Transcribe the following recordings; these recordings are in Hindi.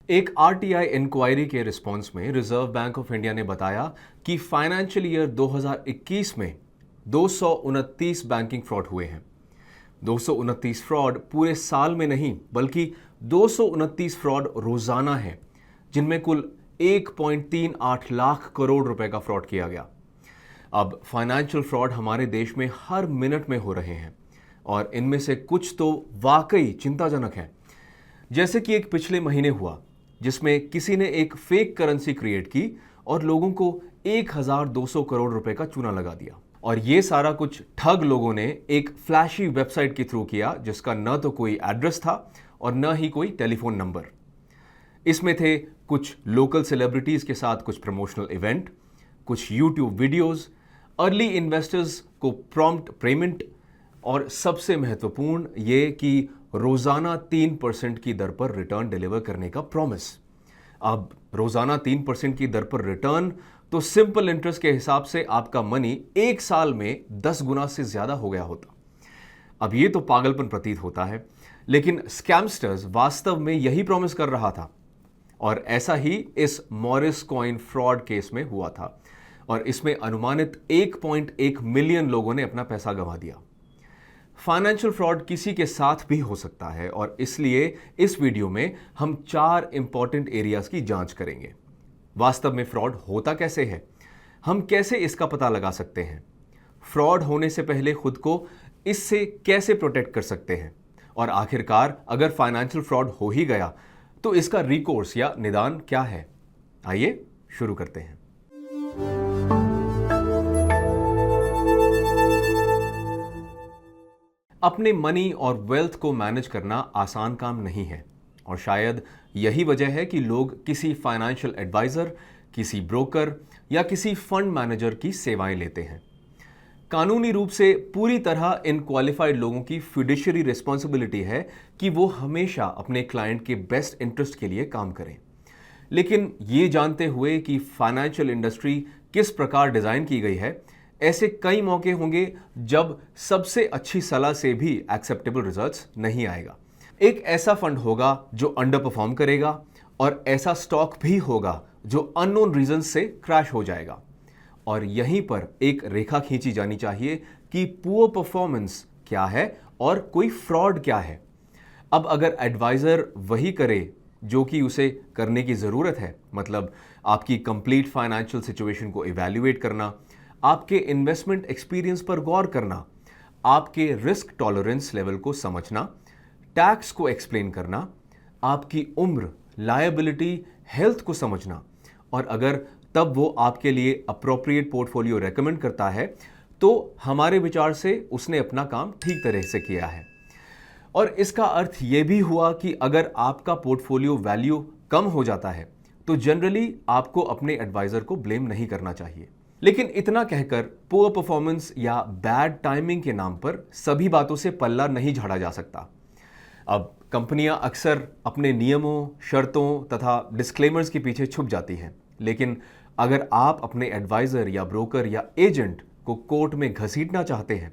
एक आरटीआई इंक्वायरी के रिस्पॉन्स में रिजर्व बैंक ऑफ इंडिया ने बताया कि फाइनेंशियल ईयर 2021 में 229 बैंकिंग फ्रॉड हुए हैं। 229 फ्रॉड पूरे साल में नहीं बल्कि 229 फ्रॉड रोजाना है, जिनमें कुल 1.38 लाख करोड़ रुपए का फ्रॉड किया गया। अब फाइनेंशियल फ्रॉड हमारे देश में हर मिनट में हो रहे हैं और इनमें से कुछ तो वाकई चिंताजनक है। जैसे कि एक पिछले महीने हुआ जिसमें किसी ने एक फेक करेंसी क्रिएट की और लोगों को 1200 करोड़ रुपए का चूना लगा दिया। और ये सारा कुछ ठग लोगों ने एक फ्लैशी वेबसाइट के थ्रू किया जिसका न तो कोई एड्रेस था और न ही कोई टेलीफोन नंबर। इसमें थे कुछ लोकल सेलिब्रिटीज के साथ कुछ प्रमोशनल इवेंट, कुछ यूट्यूब वीडियोस, अर्ली इन्वेस्टर्स को प्रॉम्प्ट पेमेंट और सबसे महत्वपूर्ण ये कि रोजाना 3% की दर पर रिटर्न डिलीवर करने का प्रॉमिस। अब रोजाना 3% की दर पर रिटर्न तो सिंपल इंटरेस्ट के हिसाब से आपका मनी एक साल में 10 गुना से ज्यादा हो गया होता। अब ये तो पागलपन प्रतीत होता है, लेकिन स्कैमस्टर्स वास्तव में यही प्रॉमिस कर रहा था और ऐसा ही इस मॉरिस कॉइन फ्रॉड केस में हुआ था और इसमें अनुमानित 1.1 मिलियन लोगों ने अपना पैसा गंवा दिया। फाइनेंशियल फ्रॉड किसी के साथ भी हो सकता है और इसलिए इस वीडियो में हम 4 इंपॉर्टेंट एरियाज की जांच करेंगे। वास्तव में फ्रॉड होता कैसे है, हम कैसे इसका पता लगा सकते हैं, फ्रॉड होने से पहले खुद को इससे कैसे प्रोटेक्ट कर सकते हैं और आखिरकार अगर फाइनेंशियल फ्रॉड हो ही गया तो इसका रिकोर्स या निदान क्या है। आइए शुरू करते हैं। अपने मनी और वेल्थ को मैनेज करना आसान काम नहीं है और शायद यही वजह है कि लोग किसी फाइनेंशियल एडवाइजर, किसी ब्रोकर या किसी फंड मैनेजर की सेवाएं लेते हैं। कानूनी रूप से पूरी तरह इन क्वालिफाइड लोगों की फिड्यूशियरी रिस्पॉन्सिबिलिटी है कि वो हमेशा अपने क्लाइंट के बेस्ट इंटरेस्ट के लिए काम करें। लेकिन ये जानते हुए कि फाइनेंशियल इंडस्ट्री किस प्रकार डिजाइन की गई है, ऐसे कई मौके होंगे जब सबसे अच्छी सलाह से भी एक्सेप्टेबल रिजल्ट्स नहीं आएगा। एक ऐसा फंड होगा जो अंडर परफॉर्म करेगा और ऐसा स्टॉक भी होगा जो अननोन रीजन से क्रैश हो जाएगा। और यहीं पर एक रेखा खींची जानी चाहिए कि पुअर परफॉर्मेंस क्या है और कोई फ्रॉड क्या है। अब अगर एडवाइजर वही करे जो कि उसे करने की जरूरत है, मतलब आपकी कंप्लीट फाइनेंशियल सिचुएशन को इवैल्यूएट करना, आपके इन्वेस्टमेंट एक्सपीरियंस पर गौर करना, आपके रिस्क टॉलरेंस लेवल को समझना, टैक्स को एक्सप्लेन करना, आपकी उम्र, लायबिलिटी, हेल्थ को समझना और अगर तब वो आपके लिए अप्रोप्रिएट पोर्टफोलियो रेकमेंड करता है तो हमारे विचार से उसने अपना काम ठीक तरह से किया है। और इसका अर्थ यह भी हुआ कि अगर आपका पोर्टफोलियो वैल्यू कम हो जाता है तो जनरली आपको अपने एडवाइजर को ब्लेम नहीं करना चाहिए। लेकिन इतना कहकर पुअर परफॉर्मेंस या बैड टाइमिंग के नाम पर सभी बातों से पल्ला नहीं झाड़ा जा सकता। अब कंपनियां अक्सर अपने नियमों, शर्तों तथा डिस्क्लेमर्स के पीछे छुप जाती हैं, लेकिन अगर आप अपने एडवाइजर या ब्रोकर या एजेंट को कोर्ट में घसीटना चाहते हैं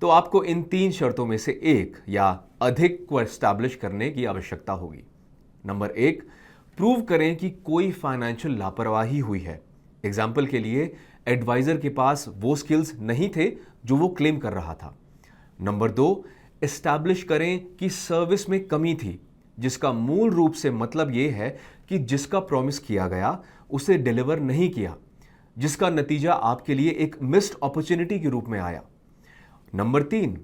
तो आपको इन 3 शर्तों में से एक या अधिक को एस्टैब्लिश करने की आवश्यकता होगी। नंबर 1, प्रूव करें कि कोई फाइनेंशियल लापरवाही हुई है। एग्जाम्पल के लिए एडवाइजर के पास वो स्किल्स नहीं थे जो वो क्लेम कर रहा था। नंबर 2, एस्टैब्लिश करें कि सर्विस में कमी थी, जिसका मूल रूप से मतलब यह है कि जिसका प्रॉमिस किया गया उसे डिलीवर नहीं किया, जिसका नतीजा आपके लिए एक मिस्ड अपॉर्चुनिटी के रूप में आया। नंबर 3,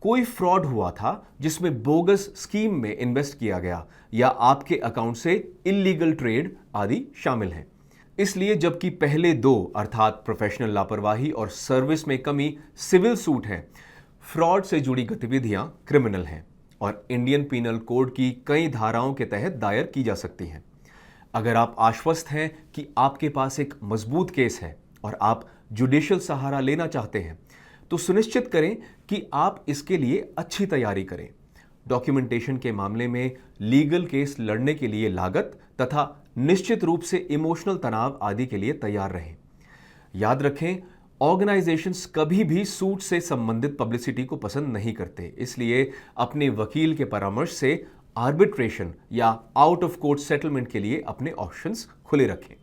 कोई फ्रॉड हुआ था जिसमें बोगस स्कीम में इन्वेस्ट किया गया या आपके अकाउंट से इल्लीगल ट्रेड आदि शामिल हैं। इसलिए जबकि पहले 2 अर्थात प्रोफेशनल लापरवाही और सर्विस में कमी सिविल सूट है, फ्रॉड से जुड़ी गतिविधियां क्रिमिनल हैं और इंडियन पीनल कोड की कई धाराओं के तहत दायर की जा सकती हैं। अगर आप आश्वस्त हैं कि आपके पास एक मजबूत केस है और आप जुडिशियल सहारा लेना चाहते हैं तो सुनिश्चित करें कि आप इसके लिए अच्छी तैयारी करें। डॉक्यूमेंटेशन के मामले में लीगल केस लड़ने के लिए लागत तथा निश्चित रूप से इमोशनल तनाव आदि के लिए तैयार रहें। याद रखें, ऑर्गेनाइजेशंस कभी भी सूट से संबंधित पब्लिसिटी को पसंद नहीं करते, इसलिए अपने वकील के परामर्श से आर्बिट्रेशन या आउट ऑफ कोर्ट सेटलमेंट के लिए अपने ऑप्शंस खुले रखें।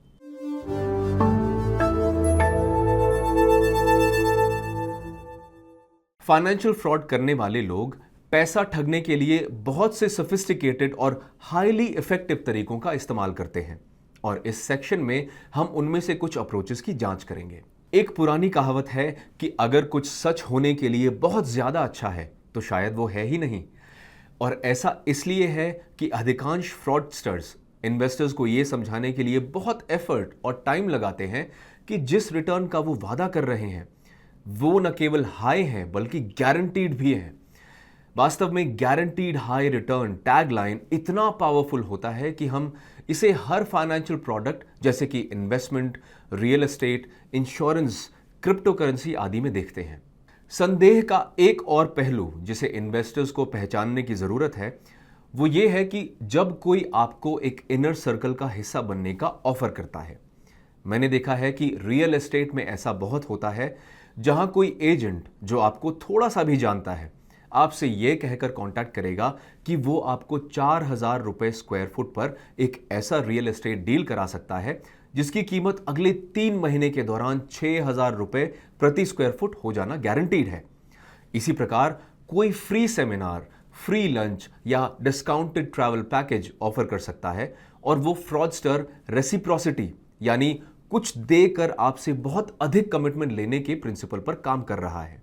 फाइनेंशियल फ्रॉड करने वाले लोग पैसा ठगने के लिए बहुत से सोफिस्टिकेटेड और हाईली इफेक्टिव तरीकों का इस्तेमाल करते हैं और इस सेक्शन में हम उनमें से कुछ अप्रोचेस की जांच करेंगे। एक पुरानी कहावत है कि अगर कुछ सच होने के लिए बहुत ज्यादा अच्छा है तो शायद वो है ही नहीं, और ऐसा इसलिए है कि अधिकांश फ्रॉडस्टर्स इन्वेस्टर्स को यह समझाने के लिए बहुत एफर्ट और टाइम लगाते हैं कि जिस रिटर्न का वो वादा कर रहे हैं वो न केवल हाई है बल्कि गारंटीड भी है। वास्तव में गारंटीड हाई रिटर्न टैगलाइन इतना पावरफुल होता है कि हम इसे हर फाइनेंशियल प्रोडक्ट जैसे कि investment, real estate, insurance, crypto currency आदि में देखते हैं। संदेह का एक और पहलू जिसे इन्वेस्टर्स को पहचानने की जरूरत है वो ये है कि जब कोई आपको एक इनर सर्कल का हिस्सा बनने का ऑफर करता है। मैंने देखा है कि रियल एस्टेट में ऐसा बहुत होता है जहां कोई एजेंट जो आपको थोड़ा सा भी जानता है आपसे यह कहकर कांटेक्ट करेगा कि वो आपको 4,000 रुपए स्क्वायर फुट पर एक ऐसा रियल एस्टेट डील करा सकता है जिसकी कीमत अगले 3 महीने के दौरान 6,000 रुपए प्रति स्क्वायर फुट हो जाना गारंटीड है। इसी प्रकार कोई फ्री सेमिनार, फ्री लंच या डिस्काउंटेड ट्रैवल पैकेज ऑफर कर सकता है और वो फ्रॉडस्टर रेसिप्रोसिटी यानी कुछ देकर आपसे बहुत अधिक कमिटमेंट लेने के प्रिंसिपल पर काम कर रहा है।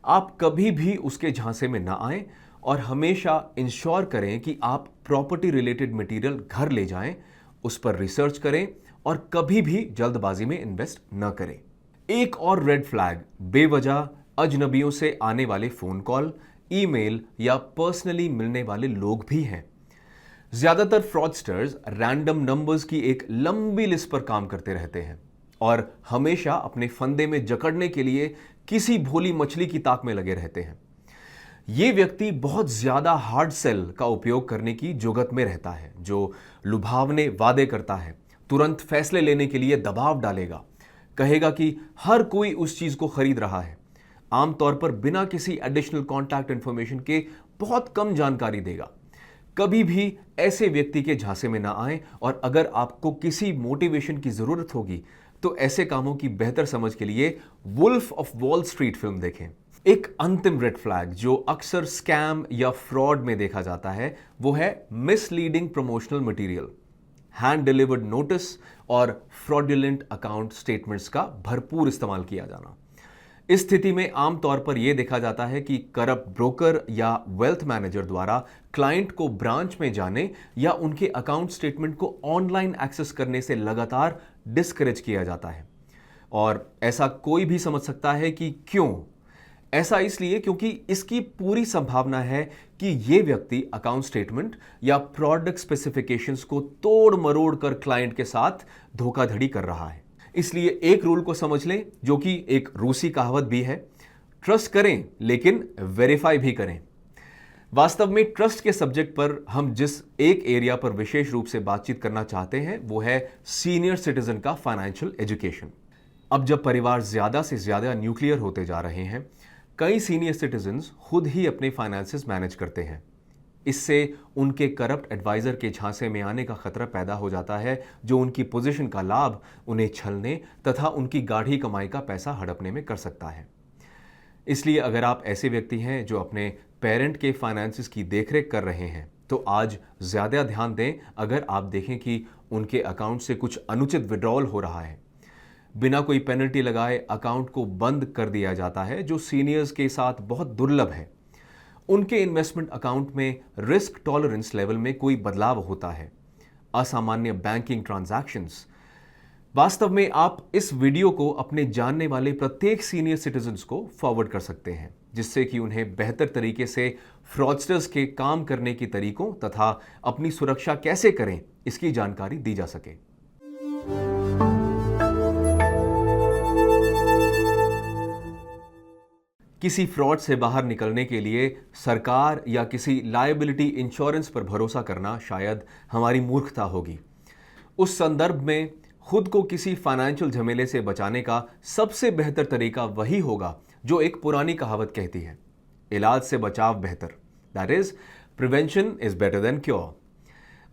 आप कभी भी उसके झांसे में ना आएं और हमेशा इंश्योर करें कि आप प्रॉपर्टी रिलेटेड मटेरियल घर ले जाएं, उस पर रिसर्च करें और कभी भी जल्दबाजी में इन्वेस्ट न करें। एक और रेड फ्लैग बेवजह अजनबियों से आने वाले फोन कॉल, ईमेल या पर्सनली मिलने वाले लोग भी हैं। ज्यादातर फ्रॉडस्टर्स रैंडम नंबर्स की एक लंबी लिस्ट पर काम करते रहते हैं और हमेशा अपने फंदे में जकड़ने के लिए किसी भोली मछली की ताक में लगे रहते हैं। यह व्यक्ति बहुत ज्यादा हार्ड सेल का उपयोग करने की जुगत में रहता है, जो लुभावने वादे करता है, तुरंत फैसले लेने के लिए दबाव डालेगा, कहेगा कि हर कोई उस चीज को खरीद रहा है, आमतौर पर बिना किसी एडिशनल कॉन्टैक्ट इंफॉर्मेशन के बहुत कम जानकारी देगा। कभी भी ऐसे व्यक्ति के झांसे में ना आए और अगर आपको किसी मोटिवेशन की जरूरत होगी तो ऐसे कामों की बेहतर समझ के लिए Wolf of Wall Street film देखें। एक अंतिम रेड फ्लैग जो अक्सर स्कैम या फ्रॉड में देखा जाता है वो है misleading promotional material, hand delivered notice और फ्रॉडुलेंट अकाउंट स्टेटमेंट्स का भरपूर इस्तेमाल किया जाना। इस स्थिति में आमतौर पर यह देखा जाता है कि करप्ट ब्रोकर या वेल्थ मैनेजर द्वारा क्लाइंट को ब्रांच में जाने या उनके अकाउंट स्टेटमेंट को ऑनलाइन एक्सेस करने से लगातार डिस्करेज किया जाता है। और ऐसा कोई भी समझ सकता है कि क्यों। ऐसा इसलिए क्योंकि इसकी पूरी संभावना है कि यह व्यक्ति अकाउंट स्टेटमेंट या प्रोडक्ट स्पेसिफिकेशंस को तोड़ मरोड़ कर क्लाइंट के साथ धोखाधड़ी कर रहा है। इसलिए एक रूल को समझ लें जो कि एक रूसी कहावत भी है, ट्रस्ट करें लेकिन वेरीफाई भी करें। वास्तव में ट्रस्ट के सब्जेक्ट पर हम जिस एक एरिया पर विशेष रूप से बातचीत करना चाहते हैं वो है सीनियर सिटीजन का फाइनेंशियल एजुकेशन। अब जब परिवार ज्यादा से ज्यादा न्यूक्लियर होते जा रहे हैं, कई सीनियर सिटीजन्स खुद ही अपने फाइनेंसेस मैनेज करते हैं। इससे उनके करप्ट एडवाइजर के झांसे में आने का खतरा पैदा हो जाता है जो उनकी पोजीशन का लाभ उन्हें छलने तथा उनकी गाढ़ी कमाई का पैसा हड़पने में कर सकता है। इसलिए अगर आप ऐसे व्यक्ति हैं जो अपने पेरेंट के फाइनेंसेस की देखरेख कर रहे हैं तो आज ज्यादा ध्यान दें अगर आप देखें कि उनके अकाउंट से कुछ अनुचित विड्रॉल हो रहा है। बिना कोई पेनल्टी लगाए अकाउंट को बंद कर दिया जाता है जो सीनियर्स के साथ बहुत दुर्लभ है। उनके इन्वेस्टमेंट अकाउंट में रिस्क टॉलरेंस लेवल में कोई बदलाव होता है, असामान्य बैंकिंग ट्रांजैक्शंस। वास्तव में आप इस वीडियो को अपने जानने वाले प्रत्येक सीनियर सिटीजन्स को फॉरवर्ड कर सकते हैं जिससे कि उन्हें बेहतर तरीके से फ्रॉडस्टर्स के काम करने के तरीकों तथा अपनी सुरक्षा कैसे करें इसकी जानकारी दी जा सके। किसी फ्रॉड से बाहर निकलने के लिए सरकार या किसी लायबिलिटी इंश्योरेंस पर भरोसा करना शायद हमारी मूर्खता होगी। उस संदर्भ में खुद को किसी फाइनेंशियल झमेले से बचाने का सबसे बेहतर तरीका वही होगा जो एक पुरानी कहावत कहती है, इलाज से बचाव बेहतर। That is prevention is better than cure.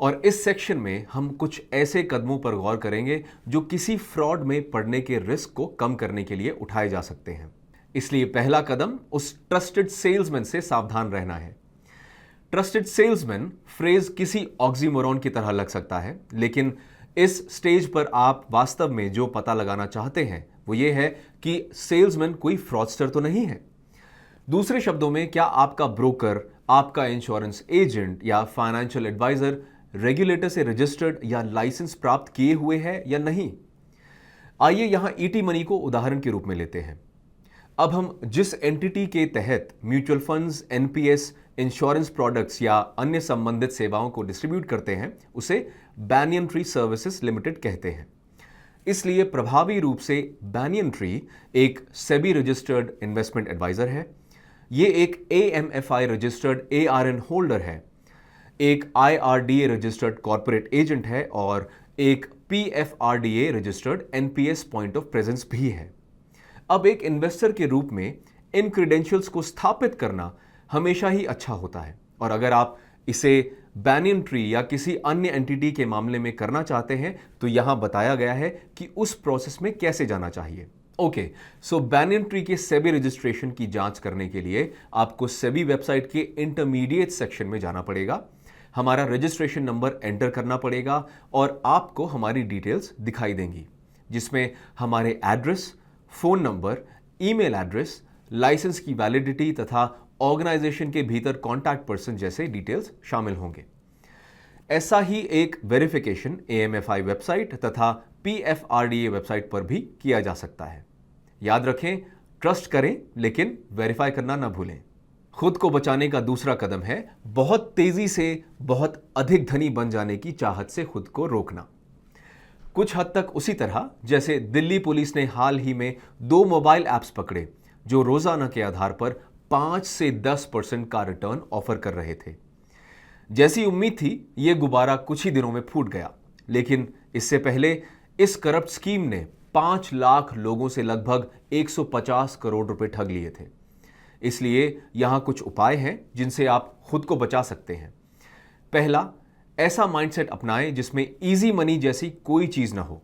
और इस सेक्शन में हम कुछ ऐसे कदमों पर गौर करेंगे जो किसी फ्रॉड में पड़ने के रिस्क को कम करने के लिए उठाए जा सकते हैं। इसलिए पहला कदम उस ट्रस्टेड सेल्समैन से सावधान रहना है। ट्रस्टेड सेल्समैन फ्रेज किसी ऑक्सीमोरॉन की तरह लग सकता है, लेकिन इस स्टेज पर आप वास्तव में जो पता लगाना चाहते हैं वो ये है कि सेल्समैन कोई फ्रॉडस्टर तो नहीं है। दूसरे शब्दों में, क्या आपका ब्रोकर, आपका इंश्योरेंस एजेंट या फाइनेंशियल एडवाइजर रेगुलेटर से रजिस्टर्ड या लाइसेंस प्राप्त किए हुए हैं या नहीं। आइए यहां ईटी मनी को उदाहरण के रूप में लेते हैं। अब हम जिस एंटिटी के तहत mutual funds, NPS, insurance products या अन्य संबंधित सेवाओं को डिस्ट्रीब्यूट करते हैं उसे बैनियन ट्री सर्विसेज लिमिटेड कहते हैं। इसलिए प्रभावी रूप से बैनियन ट्री एक सेबी रजिस्टर्ड इन्वेस्टमेंट एडवाइजर है। ये एक एएमएफआई रजिस्टर्ड एआरएन होल्डर है, एक आईआरडीए रजिस्टर्ड कॉर्पोरेट एजेंट है और एक PFRDA registered NPS point of presence भी है। अब एक इन्वेस्टर के रूप में इन क्रेडेंशियल्स को स्थापित करना हमेशा ही अच्छा होता है, और अगर आप इसे बैनियन ट्री या किसी अन्य एंटिटी के मामले में करना चाहते हैं तो यहां बताया गया है कि उस प्रोसेस में कैसे जाना चाहिए। ओके, सो बैनियन ट्री के सेबी रजिस्ट्रेशन की जांच करने के लिए आपको सेबी वेबसाइट के इंटरमीडिएट सेक्शन में जाना पड़ेगा, हमारा रजिस्ट्रेशन नंबर एंटर करना पड़ेगा और आपको हमारी डिटेल्स दिखाई देंगी, जिसमें हमारे address, phone number, email address, licence की वैलिडिटी तथा ऑर्गेनाइजेशन के भीतर कॉन्टैक्ट पर्सन जैसे डिटेल्स शामिल होंगे। ऐसा ही एक वेरिफिकेशन एएमएफआई वेबसाइट तथा पीएफआरडीए वेबसाइट पर भी किया जा सकता है। याद रखें, ट्रस्ट करें लेकिन वेरीफाई करना ना भूलें। खुद को बचाने का दूसरा कदम है बहुत तेजी से बहुत अधिक धनी बन जाने की चाहत से खुद को रोकना। कुछ हद तक उसी तरह जैसे दिल्ली पुलिस ने हाल ही में 2 मोबाइल ऐप्स पकड़े जो रोजाना के आधार पर 5 से 10% का रिटर्न ऑफर कर रहे थे। जैसी उम्मीद थी, यह गुब्बारा कुछ ही दिनों में फूट गया, लेकिन इससे पहले इस करप्ट स्कीम ने 5 लाख लोगों से लगभग 150 करोड़ रुपए ठग लिए थे। इसलिए यहां कुछ उपाय हैं जिनसे आप खुद को बचा सकते हैं। पहला, ऐसा माइंडसेट अपनाएं जिसमें इजी मनी जैसी कोई चीज ना हो।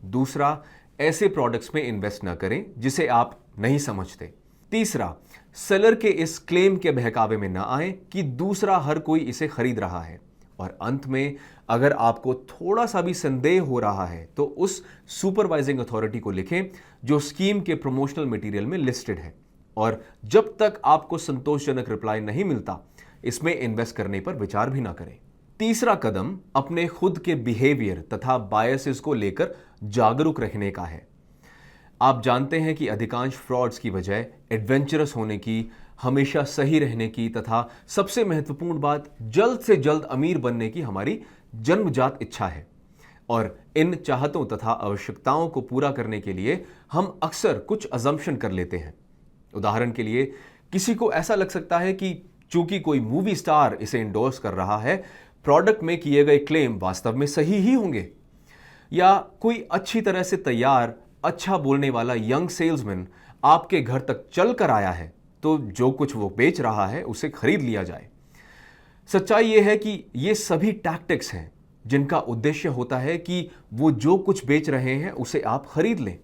दूसरा, ऐसे प्रोडक्ट्स में इन्वेस्ट ना करें जिसे आप नहीं समझते। तीसरा, सेलर के इस क्लेम के बहकावे में ना आए कि दूसरा हर कोई इसे खरीद रहा है। और अंत में, अगर आपको थोड़ा सा भी संदेह हो रहा है तो उस सुपरवाइजिंग अथॉरिटी को लिखें जो स्कीम के प्रमोशनल मटेरियल में लिस्टेड है, और जब तक आपको संतोषजनक रिप्लाई नहीं मिलता इसमें इन्वेस्ट करने पर विचार भी ना करें। तीसरा कदम अपने खुद के बिहेवियर तथा बायसेस को लेकर जागरूक रहने का है। आप जानते हैं कि अधिकांश फ्रॉड्स की वजह एडवेंचरस होने की, हमेशा सही रहने की तथा सबसे महत्वपूर्ण बात जल्द से जल्द अमीर बनने की हमारी जन्मजात इच्छा है। और इन चाहतों तथा आवश्यकताओं को पूरा करने के लिए हम अक्सर कुछ अजम्पशन कर लेते हैं। उदाहरण के लिए, किसी को ऐसा लग सकता है कि चूंकि कोई मूवी स्टार इसे इंडोर्स कर रहा है, प्रोडक्ट में किए गए क्लेम वास्तव में सही ही होंगे। या कोई अच्छी तरह से तैयार, अच्छा बोलने वाला यंग सेल्समैन आपके घर तक चल कर आया है तो जो कुछ वो बेच रहा है उसे खरीद लिया जाए। सच्चाई यह है कि ये सभी टैक्टिक्स हैं जिनका उद्देश्य होता है कि वो जो कुछ बेच रहे हैं उसे आप खरीद लें।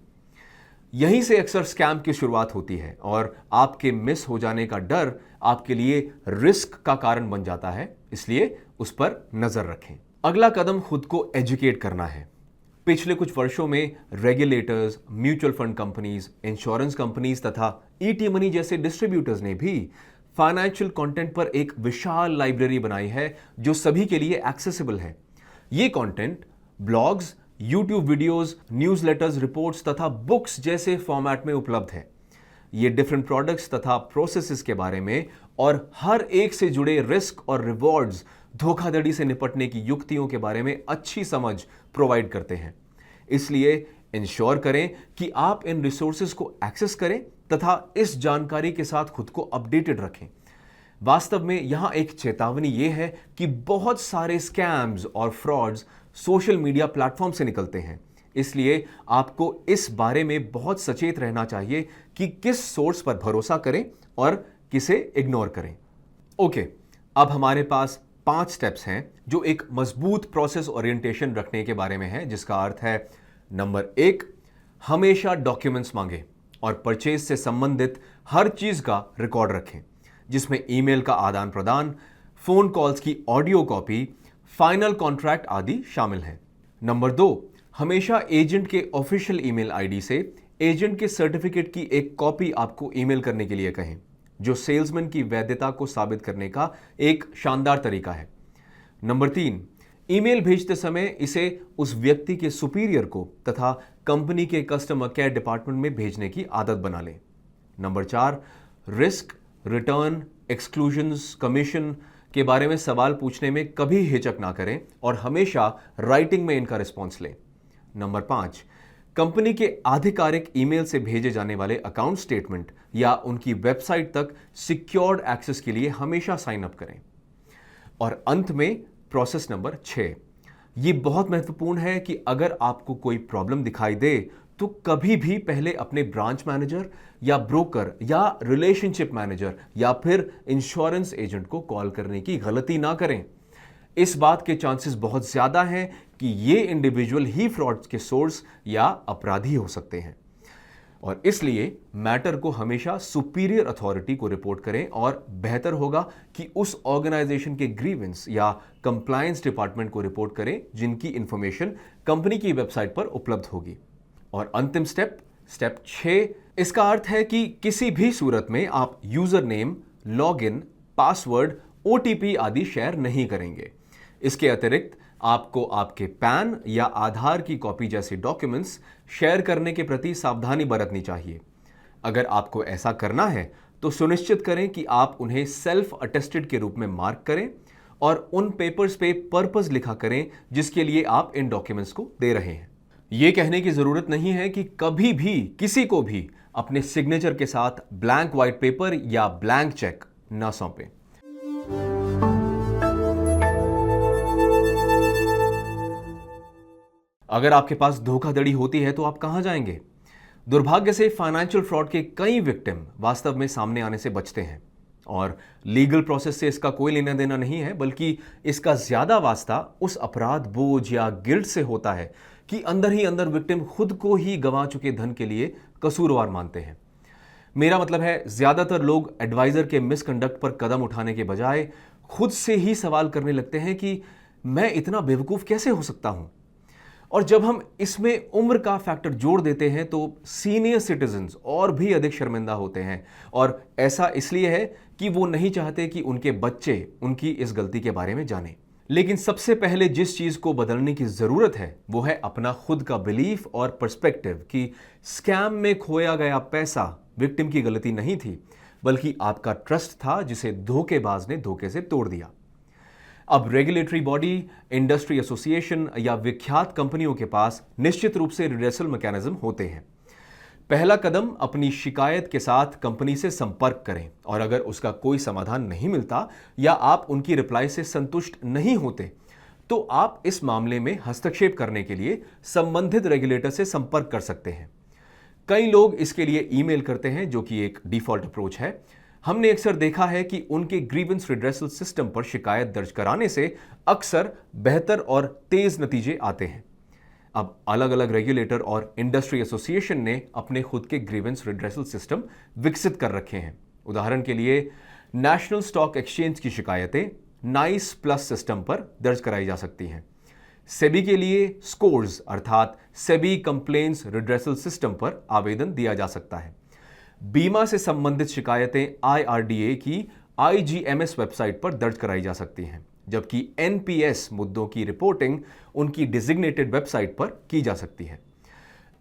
यहीं से अक्सर स्कैम की शुरुआत होती है और आपके मिस हो जाने का डर आपके लिए रिस्क का कारण बन जाता है, इसलिए उस पर नजर रखें। अगला कदम खुद को एजुकेट करना है। पिछले कुछ वर्षों में regulators, mutual fund companies, insurance companies तथा ईटी मनी जैसे डिस्ट्रीब्यूटर्स ने भी फाइनेंशियल कंटेंट पर एक विशाल लाइब्रेरी बनाई है जो सभी के लिए एक्सेसिबल है। ये content blogs, YouTube videos, newsletters, reports तथा बुक्स जैसे फॉर्मेट में उपलब्ध है। ये डिफरेंट प्रोडक्ट्स तथा प्रोसेसेस के बारे में और हर एक से जुड़े रिस्क और रिवॉर्ड्स, धोखाधड़ी से निपटने की युक्तियों के बारे में अच्छी समझ प्रोवाइड करते हैं। इसलिए इंश्योर करें कि आप इन रिसोर्सेज को एक्सेस करें तथा इस जानकारी के साथ खुद को अपडेटेड रखें। वास्तव में यहां एक चेतावनी यह है कि बहुत सारे स्कैम्स और फ्रॉड्स सोशल मीडिया प्लेटफॉर्म से निकलते हैं, इसलिए आपको इस बारे में बहुत सचेत रहना चाहिए कि किस सोर्स पर भरोसा करें और किसे इग्नोर करें। ओके, अब हमारे पास 5 स्टेप्स हैं जो एक मजबूत प्रोसेस ओरिएंटेशन रखने के बारे में है, जिसका अर्थ है नंबर 1, हमेशा डॉक्यूमेंट्स मांगे और परचेज से संबंधित हर चीज का रिकॉर्ड रखें, जिसमें ईमेल का आदान प्रदान, फोन कॉल्स की ऑडियो कॉपी, फाइनल कॉन्ट्रैक्ट आदि शामिल हैं। नंबर 2, हमेशा एजेंट के ऑफिशियल ईमेल आईडी से एजेंट के सर्टिफिकेट की एक कॉपी आपको ईमेल करने के लिए कहें, जो सेल्समैन की वैधता को साबित करने का एक शानदार तरीका है। नंबर 3, ईमेल भेजते समय इसे उस व्यक्ति के सुपीरियर को तथा कंपनी के कस्टमर केयर डिपार्टमेंट में भेजने की आदत बना लें। Number 4, risk, return, exclusions, commission के बारे में सवाल पूछने में कभी हिचक ना करें और हमेशा राइटिंग में इनका रिस्पॉन्स लें। नंबर 5, कंपनी के आधिकारिक ईमेल से भेजे जाने वाले अकाउंट स्टेटमेंट या उनकी वेबसाइट तक सिक्योर्ड एक्सेस के लिए हमेशा साइन अप करें। और अंत में प्रोसेस नंबर 6, ये बहुत महत्वपूर्ण है कि अगर आपको कोई प्रॉब्लम दिखाई दे तो कभी भी पहले अपने ब्रांच मैनेजर या ब्रोकर या रिलेशनशिप मैनेजर या फिर इंश्योरेंस एजेंट को कॉल करने की गलती ना करें। इस बात के चांसेस बहुत ज्यादा हैं कि ये इंडिविजुअल ही फ्रॉड के सोर्स या अपराधी हो सकते हैं, और इसलिए मैटर को हमेशा सुपीरियर अथॉरिटी को रिपोर्ट करें और बेहतर होगा कि उस ऑर्गेनाइजेशन के ग्रीवेंस या कंप्लायंस डिपार्टमेंट को रिपोर्ट करें जिनकी इंफॉर्मेशन कंपनी की वेबसाइट पर उपलब्ध होगी। और अंतिम स्टेप 6, इसका अर्थ है कि किसी भी सूरत में आप user name, login, password, OTP आदि शेयर नहीं करेंगे। इसके अतिरिक्त आपको आपके पैन या आधार की कॉपी जैसे डॉक्यूमेंट्स शेयर करने के प्रति सावधानी बरतनी चाहिए। अगर आपको ऐसा करना है तो सुनिश्चित करें कि आप उन्हें सेल्फ अटेस्टेड के रूप में मार्क करें और उन पेपर्स पे पर्पस लिखा करें जिसके लिए आप इन डॉक्यूमेंट्स को दे रहे हैं। यह कहने की जरूरत नहीं है कि कभी भी किसी को भी अपने सिग्नेचर के साथ ब्लैंक व्हाइट पेपर या ब्लैंक चेक न सौंपें। अगर आपके पास धोखाधड़ी होती है तो आप कहां जाएंगे? दुर्भाग्य से फाइनेंशियल फ्रॉड के कई विक्टिम वास्तव में सामने आने से बचते हैं और लीगल प्रोसेस से इसका कोई लेना देना नहीं है, बल्कि इसका ज्यादा वास्ता उस अपराध बोझ या गिल्ट से होता है कि अंदर ही अंदर विक्टिम खुद को ही गंवा चुके धन के लिए कसूरवार मानते हैं। मेरा मतलब है, ज्यादातर लोग एडवाइजर के मिसकंडक्ट पर कदम उठाने के बजाय खुद से ही सवाल करने लगते हैं कि मैं इतना बेवकूफ कैसे हो सकता हूं। और जब हम इसमें उम्र का फैक्टर जोड़ देते हैं तो सीनियर सिटीजन्स और भी अधिक शर्मिंदा होते हैं, और ऐसा इसलिए है कि वो नहीं चाहते कि उनके बच्चे उनकी इस गलती के बारे में जानें। लेकिन सबसे पहले जिस चीज को बदलने की जरूरत है वो है अपना खुद का बिलीफ और पर्सपेक्टिव कि स्कैम में खोया गया पैसा विक्टिम की गलती नहीं थी, बल्कि आपका ट्रस्ट था जिसे धोखेबाज ने धोखे से तोड़ दिया। अब रेगुलेटरी बॉडी, इंडस्ट्री एसोसिएशन या विख्यात कंपनियों के पास निश्चित रूप से रिड्रेसल मैकेनिज्म होते हैं। पहला कदम अपनी शिकायत के साथ कंपनी से संपर्क करें, और अगर उसका कोई समाधान नहीं मिलता या आप उनकी रिप्लाई से संतुष्ट नहीं होते तो आप इस मामले में हस्तक्षेप करने के लिए संबंधित रेगुलेटर से संपर्क कर सकते हैं। कई लोग इसके लिए ईमेल करते हैं, जो कि एक डिफॉल्ट अप्रोच है। हमने अक्सर देखा है कि उनके ग्रीवेंस रिड्रेसल सिस्टम पर शिकायत दर्ज कराने से अक्सर बेहतर और तेज नतीजे आते हैं। अब अलग अलग रेगुलेटर और इंडस्ट्री एसोसिएशन ने अपने खुद के ग्रीवेंस रिड्रेसल सिस्टम विकसित कर रखे हैं। उदाहरण के लिए नेशनल स्टॉक एक्सचेंज की शिकायतें नाइस प्लस सिस्टम पर दर्ज कराई जा सकती हैं। सेबी के लिए स्कोर्स अर्थात सेबी कंप्लेंट्स रिड्रेसल सिस्टम पर आवेदन दिया जा सकता है। बीमा से संबंधित शिकायतें आईआरडीए की आईजीएमएस वेबसाइट पर दर्ज कराई जा सकती हैं, जबकि एनपीएस मुद्दों की रिपोर्टिंग उनकी डिजिग्नेटेड वेबसाइट पर की जा सकती है।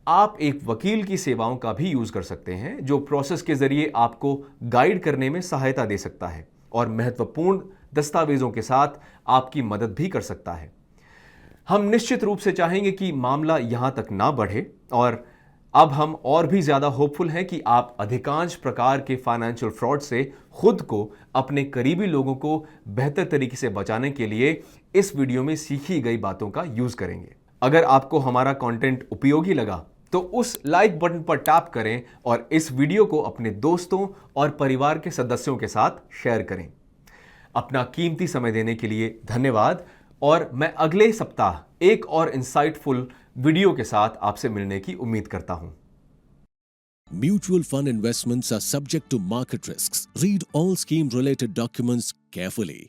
आप एक वकील की सेवाओं का भी यूज कर सकते हैं, जो प्रोसेस के जरिए आपको गाइड करने में सहायता दे सकता है और महत्वपूर्ण दस्तावेजों के साथ आपकी मदद भी कर सकता है। हम निश्चित रूप से चाहेंगे कि मामला यहां तक ना बढ़े, और अब हम और भी ज्यादा होपफुल हैं कि आप अधिकांश प्रकार के फाइनेंशियल फ्रॉड से खुद को, अपने करीबी लोगों को बेहतर तरीके से बचाने के लिए इस वीडियो में सीखी गई बातों का यूज करेंगे। अगर आपको हमारा कंटेंट उपयोगी लगा तो उस लाइक बटन पर टैप करें और इस वीडियो को अपने दोस्तों और परिवार के सदस्यों के साथ शेयर करें। अपना कीमती समय देने के लिए धन्यवाद और मैं अगले सप्ताह एक और इंसाइटफुल वीडियो के साथ आपसे मिलने की उम्मीद करता हूं। Mutual fund investments are subject to market risks. Read all scheme related documents carefully.